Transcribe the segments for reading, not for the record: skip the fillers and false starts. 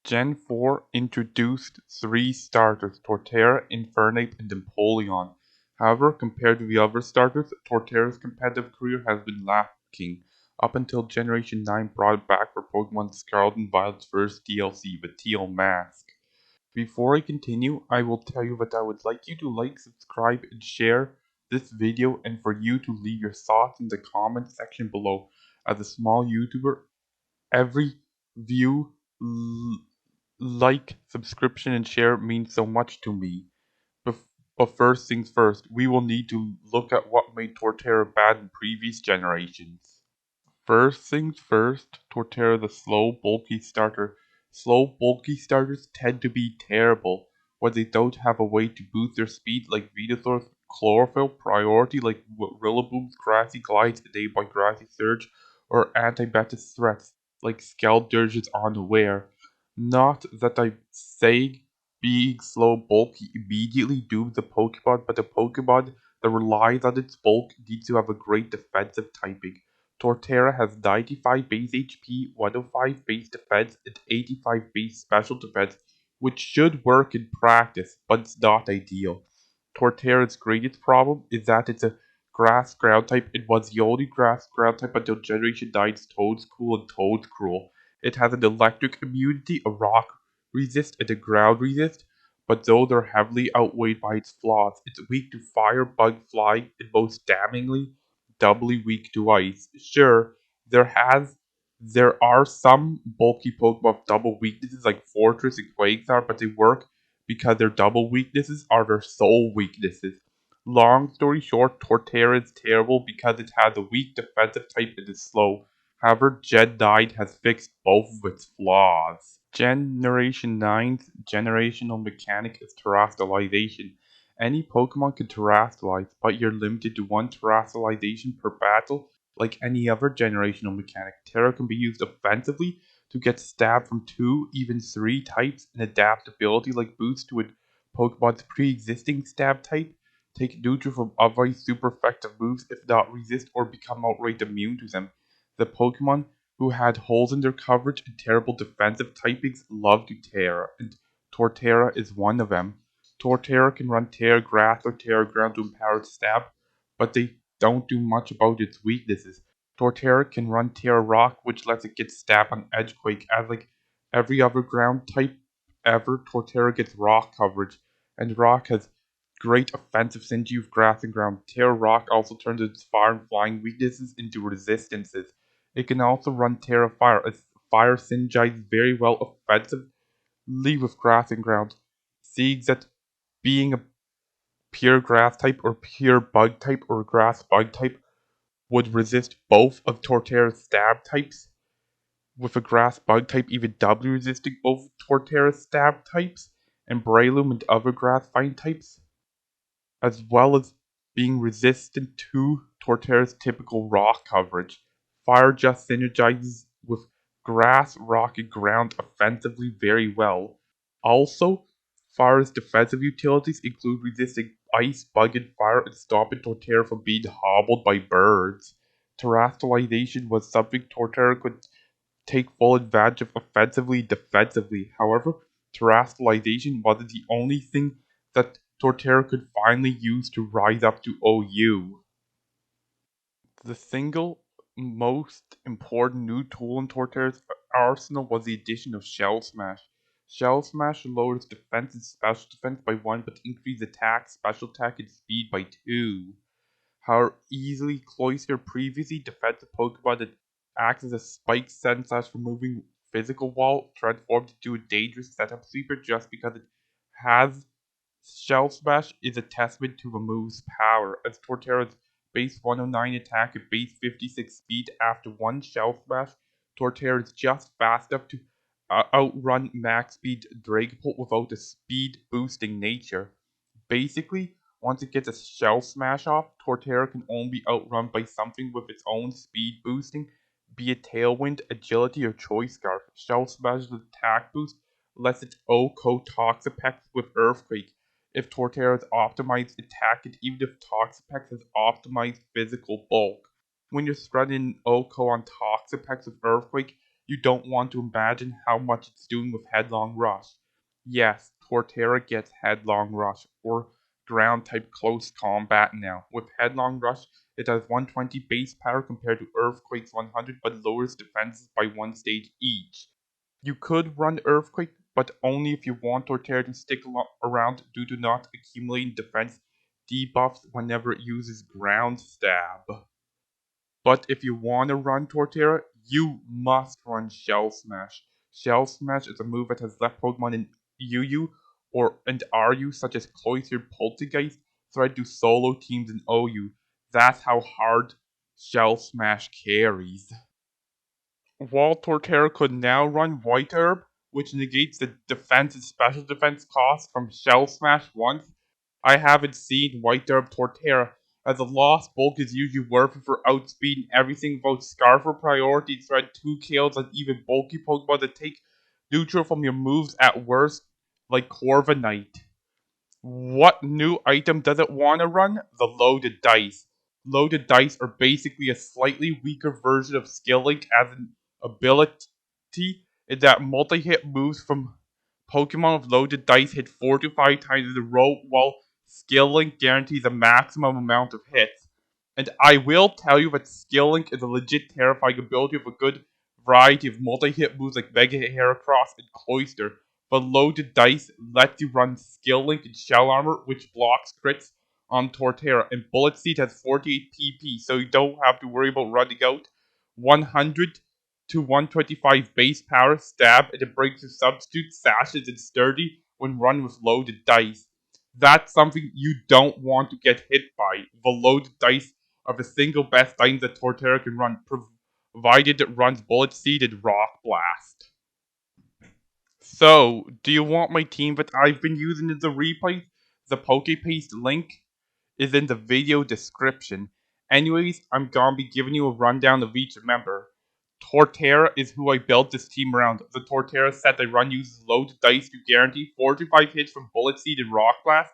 Gen 4 introduced 3 starters, Torterra, Infernape and Empoleon. However, compared to the other starters, Torterra's competitive career has been lacking, up until Generation 9 brought it back for Pokemon Scarlet and Violet's first DLC, the Teal Mask. Before I continue, I will tell you that I would like you to like, subscribe, and share this video, and for you to leave your thoughts in the comment section below. As a small YouTuber, every view, like, subscription, and share means so much to me. But first things first, we will need to look at what made Torterra bad in previous generations. First things first, Torterra the slow, bulky starter. Slow, bulky starters tend to be terrible when they don't have a way to boost their speed like Venusaur's Chlorophyll, Priority like Rillaboom's Grassy Glides enabled by Grassy Surge, or anti-Betis threats like Skeldurge's Unaware. Not that I'm saying being slow, bulky immediately dooms a Pokemon, but a Pokemon that relies on its bulk needs to have a great defensive typing. Torterra has 95 base HP, 105 base defense, and 85 base special defense, which should work in practice, but it's not ideal. Torterra's greatest problem is that it's a grass ground type. It was the only grass ground type until Generation 9's Toedscool and Toedscruel. It has an electric immunity, a rock resist, and a ground resist, but those are heavily outweighed by its flaws. It's weak to fire, bug, flying, and most damningly, doubly weak to ice. Sure, there are some bulky Pokemon with double weaknesses like Fortress and Quagsire, but they work because their double weaknesses are their sole weaknesses. Long story short, Torterra is terrible because it has a weak defensive type and is slow. However, Gen 9 has fixed both of its flaws. Generation 9's generational mechanic is terrestrialization. Any Pokemon can terrestrialize, but you're limited to one terrestrialization per battle. Like any other generational mechanic, Tera can be used offensively to get stabbed from 2, even 3 types, and adaptability like boost to a Pokemon's pre-existing stab type. Take neutral from other super effective moves if not resist or become outright immune to them. The Pokemon who had holes in their coverage and terrible defensive typings love to Tera, and Torterra is one of them. Torterra can run Tera Grass or Tera Ground to empower its stab, but they don't do much about its weaknesses. Torterra can run Tera Rock, which lets it get stabbed on Edgequake, as like every other ground type ever, Torterra gets rock coverage, and Rock has great offensive synergy with Grass and Ground. Tera Rock also turns its fire and flying weaknesses into resistances. It can also run Tera Fire, as fire synergizes very well offensively with Grass and Ground. Seeing that being a pure grass type or pure bug type or grass bug type would resist both of Torterra's stab types, with a grass bug type even doubly resisting both Torterra's stab types and Breloom and other grass vine types, as well as being resistant to Torterra's typical rock coverage. Fire just synergizes with grass, rock, and ground offensively very well. Also, Fire's defensive utilities include resisting ice, bug, and fire, and stopping Torterra from being hobbled by birds. Terrestrialization was something Torterra could take full advantage of offensively and defensively. However, terrestrialization wasn't the only thing that Torterra could finally use to rise up to OU. The single most important new tool in Torterra's arsenal was the addition of Shell Smash. Shell Smash lowers defense and special defense by 1 but increases attack, special attack, and speed by 2. However, easily Cloyster previously defensive Pokemon that acts as a spike send slash removing physical wall transformed into a dangerous setup sweeper just because it has Shell Smash is a testament to the move's power, as Torterra's base 109 attack and base 56 speed after one Shell Smash, Torterra is just fast enough to outrun max speed Dragapult without the speed boosting nature. Basically, once it gets a Shell Smash off, Torterra can only be outrun by something with its own speed boosting, be it Tailwind, Agility, or Choice Scarf. Shell Smash's attack boost lets its OHKO Toxapex with Earthquake. If Torterra has optimized attack, and even if Toxapex has optimized physical bulk. When you're running OHKO on Toxapex with Earthquake, you don't want to imagine how much it's doing with Headlong Rush. Yes, Torterra gets Headlong Rush, or ground type close combat now. With Headlong Rush, it has 120 base power compared to Earthquake's 100, but lowers defenses by one stage each. You could run Earthquake, but only if you want Torterra to stick around due to not accumulating defense debuffs whenever it uses Ground Stab. But if you want to run Torterra, you must run Shell Smash. Shell Smash is a move that has left Pokemon in UU and RU, such as Cloyster Poltergeist, threat to solo teams in OU. That's how hard Shell Smash carries. While Torterra could now run White Herb, which negates the defense and special defense cost from Shell Smash once, I haven't seen White Herb Torterra, as a Lost Bulk is usually worth it for outspeeding everything about Scarf or Priority, threat 2 kills, and even bulky Pokemon that take neutral from your moves at worst, like Corviknight. What new item does it want to run? The Loaded Dice. Loaded Dice are basically a slightly weaker version of Skill Link as an ability in that multi-hit moves from Pokemon with Loaded Dice hit 4 to 5 times in a row, while Skill Link guarantees a maximum amount of hits. And I will tell you that Skill Link is a legit terrifying ability with a good variety of multi-hit moves like Mega Heracross and Cloyster, but Loaded Dice lets you run Skill Link and Shell Armor, which blocks crits on Torterra, and Bullet Seed has 48 PP, so you don't have to worry about running out. 100 to 125 base power, stab, and it breaks your substitute, sashes, and sturdy when run with Loaded Dice. That's something you don't want to get hit by. The Loaded Dice are the single best items that Torterra can run, provided it runs Bullet Seed and Rock Blast. So, do you want my team that I've been using in the replay? The PokePaste link is in the video description. Anyways, I'm gonna be giving you a rundown of each member. Torterra is who I built this team around. The Torterra set I run uses Loaded Dice to guarantee 4 to 5 hits from Bullet Seed and Rock Blast,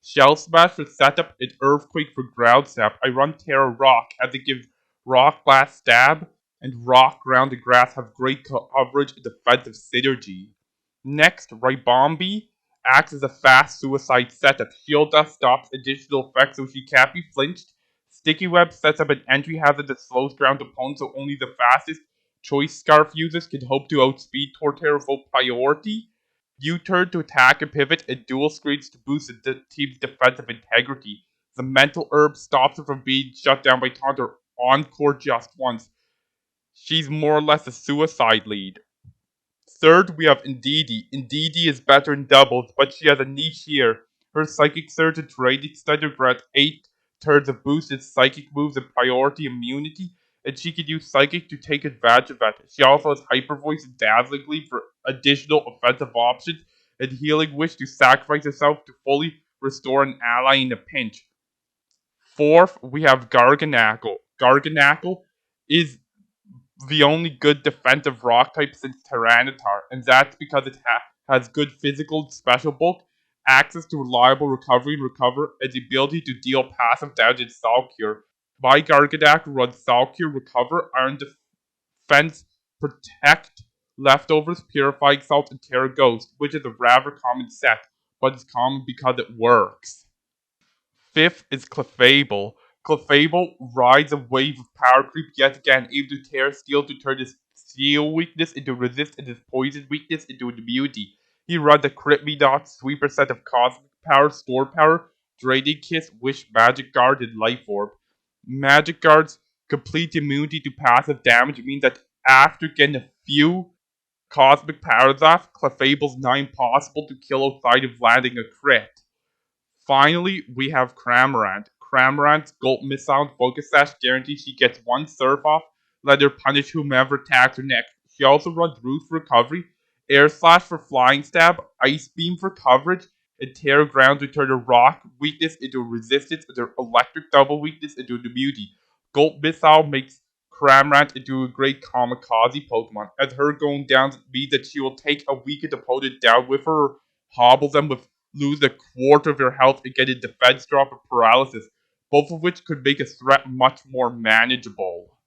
Shell Smash for setup, and Earthquake for Ground Stab. I run Tera Rock as it gives Rock Blast Stab, and Rock, Ground, and Grass have great coverage and defensive synergy. Next, Ribombee acts as a fast suicide setup. Shield Dust stops additional effects so she can't be flinched. Sticky Web sets up an entry hazard that slows ground opponents so only the fastest Choice Scarf users can hope to outspeed Torterra without priority. U-turn to attack and pivot, and dual screens to boost the team's defensive integrity. The Mental Herb stops her from being shut down by taunt or encore just once. She's more or less a suicide lead. Third, we have Indeedee. Indeedee is better in doubles, but she has a niche here. Her Psychic Surge and Terrain Extender grant 8 turns of boosted Psychic moves and priority immunity, and she can use Psychic to take advantage of that. She also has Hyper Voice and Dazzling Gleam for additional offensive options, and Healing Wish to sacrifice herself to fully restore an ally in a pinch. Fourth, we have Garganackle. Garganackle is the only good defensive rock type since Tyranitar, and that's because it has good physical and special bulk, access to reliable recovery and recover, and the ability to deal passive damage in Salcure. My Garganack runs Salcure, Recover, Iron Defense, Protect, Leftovers, Purifying Salt, and Terra Ghost, which is a rather common set, but it's common because it works. Fifth is Clefable. Clefable rides a wave of power creep yet again, able to tear steel to turn his steel weakness into resist and his poison weakness into an immunity. He runs a Crit Me Not sweeper set of Cosmic Power, Store Power, Draining Kiss, Wish, Magic Guard, and Life Orb. Magic Guard's complete immunity to passive damage means that after getting a few Cosmic Powers off, Clefable's not impossible to kill outside of landing a crit. Finally, we have Cramorant. Cramorant's Gold Missile and Focus Sash guarantees she gets one Surf off, let her punish whomever attacks her next. She also runs Roost for recovery, Air Slash for flying stab, Ice Beam for coverage, and Tera Ground to turn her rock weakness into a resistance and her electric double weakness into an immunity. Gold Missile makes Cramorant into a great kamikaze Pokemon, as her going down means that she will take a weakened opponent down with her or hobble them with lose a quarter of your health and get a defense drop or paralysis, both of which could make a threat much more manageable.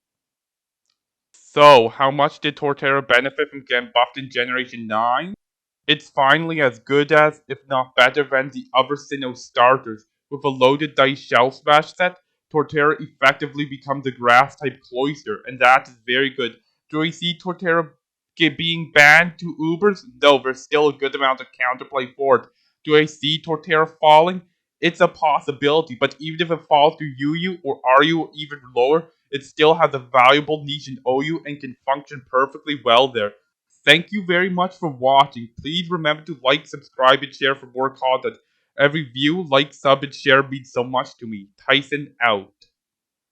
So, how much did Torterra benefit from getting buffed in Generation 9? It's finally as good as, if not better than, the other Sinnoh starters. With a loaded dice shell smash set, Torterra effectively becomes a grass type cloister, and that is very good. Do I see Torterra being banned to Ubers? No, there's still a good amount of counterplay for it. Do I see Torterra falling? It's a possibility, but even if it falls to UU or RU even lower, it still has a valuable niche in OU and can function perfectly well there. Thank you very much for watching. Please remember to like, subscribe, and share for more content. Every view, like, sub, and share means so much to me. Tyson out.